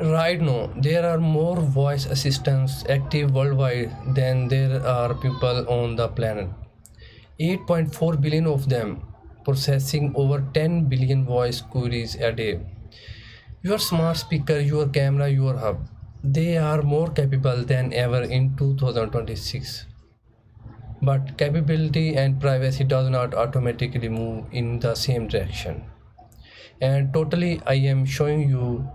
Right now, there are more voice assistants active worldwide than there are people on the planet. 8.4 billion of them, processing over 10 billion voice queries a day. Your smart speaker, your camera, your hub, they are more capable than ever in 2026. But capability and privacy does not automatically move in the same direction. And totally, I am showing you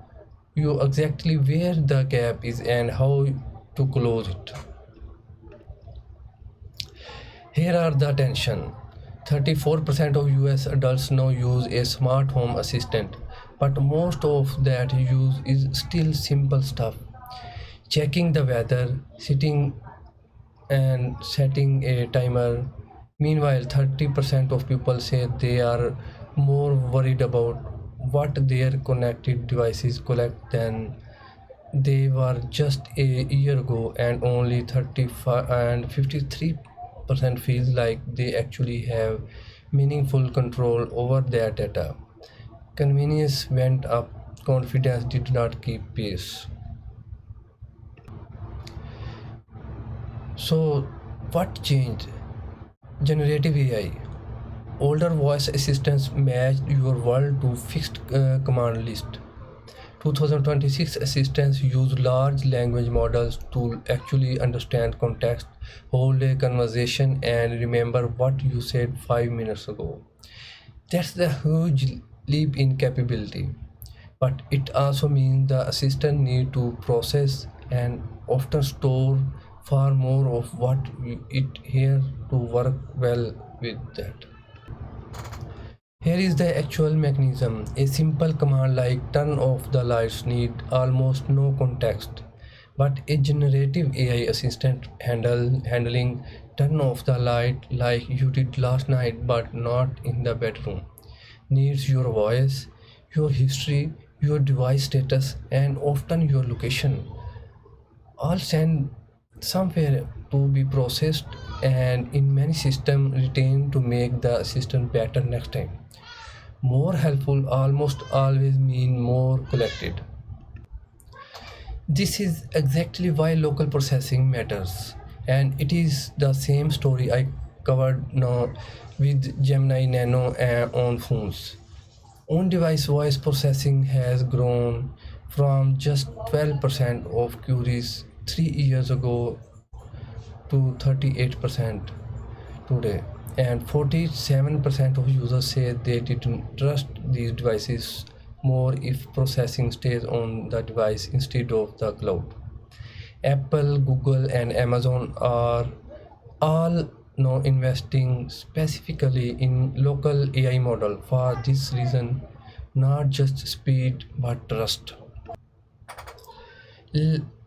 exactly where the gap is and how to close it. Here are the attention. 34% of US adults now use a smart home assistant, but most of that use is still simple stuff. Checking the weather, sitting and setting a timer. Meanwhile, 30% of people say they are more worried about what their connected devices collect than they were just a year ago, and only 35 and 53% feel like they actually have meaningful control over their data. Convenience went up, confidence did not keep pace. So, what changed? Generative AI. Older voice assistants matched your world to fixed command list. 2026 assistants use large language models to actually understand context, hold a conversation, and remember what you said 5 minutes ago. That's the huge leap in capability. But it also means the assistant need to process and often store far more of what it here to work well with that. Here is the actual mechanism. A simple command like turn off the lights need almost no context. But a generative AI assistant handling turn off the light like you did last night but not in the bedroom needs your voice, your history, your device status, and often your location all sent somewhere to be processed and in many systems retained to make the assistant better next time. More helpful almost always mean more collected. This is exactly why local processing matters, and it is the same story I covered now with Gemini Nano on phones. On device voice processing has grown from just 12% of queries 3 years ago to 38% today, and 47% of users say they didn't trust these devices more if processing stays on the device instead of the cloud. Apple, Google, and Amazon are all now investing specifically in local AI model for this reason, not just speed but trust.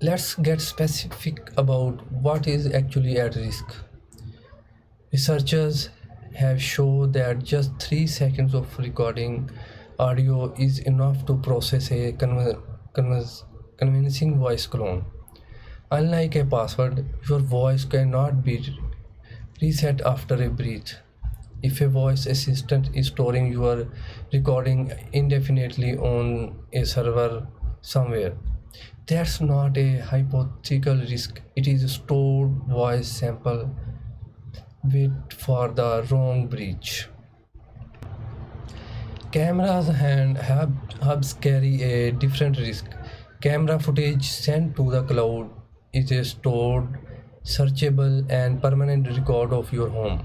Let's get specific about what is actually at risk. Researchers have shown that just 3 seconds of recording audio is enough to process a convincing voice clone. Unlike a password, your voice cannot be reset after a breath. If a voice assistant is storing your recording indefinitely on a server somewhere, that's not a hypothetical risk. It is a stored voice sample wait for the wrong breach. Cameras and hubs carry a different risk. Camera footage sent to the cloud is a stored, searchable, and permanent record of your home,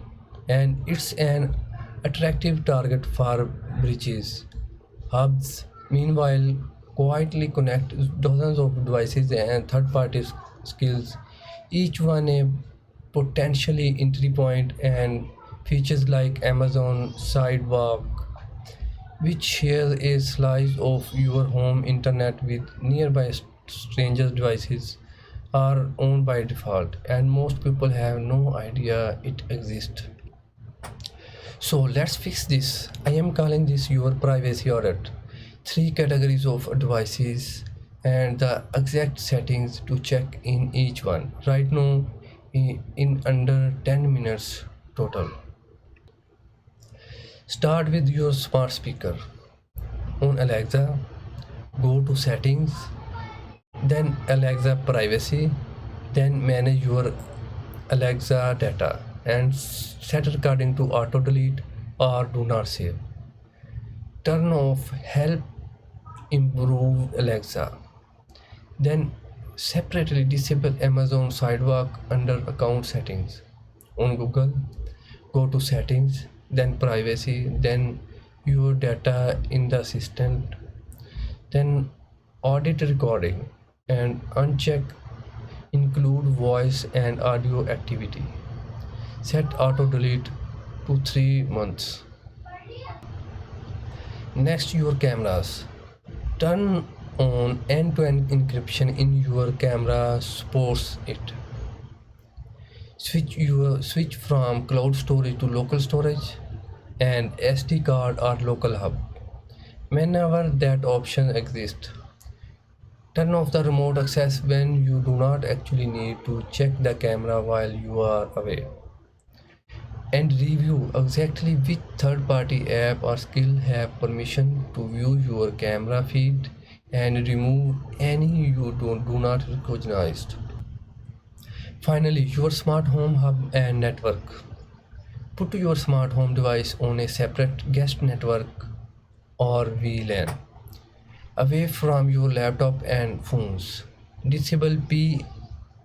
and it's an attractive target for breaches. Hubs, meanwhile, quietly connect dozens of devices and third-party skills, each one a potentially entry point, and features like Amazon Sidewalk, which shares a slice of your home internet with nearby strangers' devices, are owned by default, and most people have no idea it exists. So let's fix this. I am calling this your privacy audit. Three categories of devices and the exact settings to check in each one. Right now, in under 10 minutes total. Start with your smart speaker. On Alexa, go to settings, then Alexa privacy, then manage your Alexa data and set recording to auto delete or do not save. Turn off help improve Alexa, then separately disable Amazon Sidewalk under account settings. On Google, go to settings, then privacy, then your data in the assistant, then audit recording and uncheck include voice and audio activity. Set auto delete to 3 months. Next, your cameras. Turn on end-to-end encryption in your camera supports it. Switch from cloud storage to local storage and SD card or local hub whenever that option exists. Turn off the remote access when you do not actually need to check the camera while you are away. And review exactly which third-party app or skill have permission to view your camera feed and remove any you do not recognize. Finally, your smart home hub and network. Put your smart home device on a separate guest network or VLAN away from your laptop and phones. Disable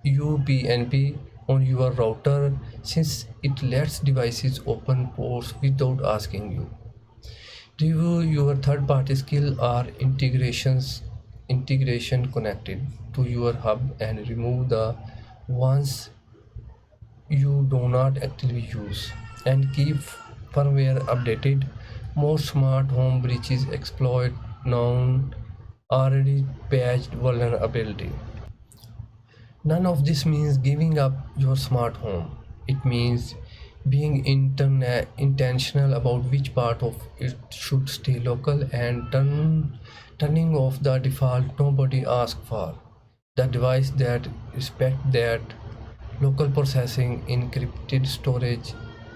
PUPNP on your router since it lets devices open ports without asking you. Review your third-party skill or integration connected to your hub and remove the ones you do not actively use and keep firmware updated. Most smart home breaches exploit known already patched vulnerability. None of this means giving up your smart home. It means being intentional about which part of it should stay local and turning off the default nobody asked for. The device that respect that local processing, encrypted storage,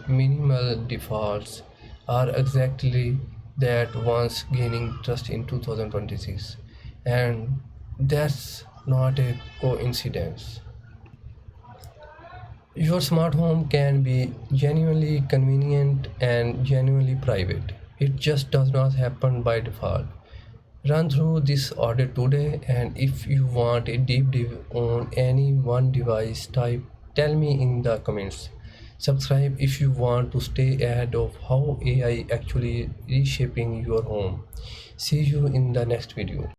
minimal defaults are exactly that once gaining trust in 2026, and that's not a coincidence. Your smart home can be genuinely convenient and genuinely private. It just does not happen by default. Run through this audit today, and if you want a deep dive on any one device type, tell me in the comments. Subscribe if you want to stay ahead of how AI actually reshaping your home. See you in the next video.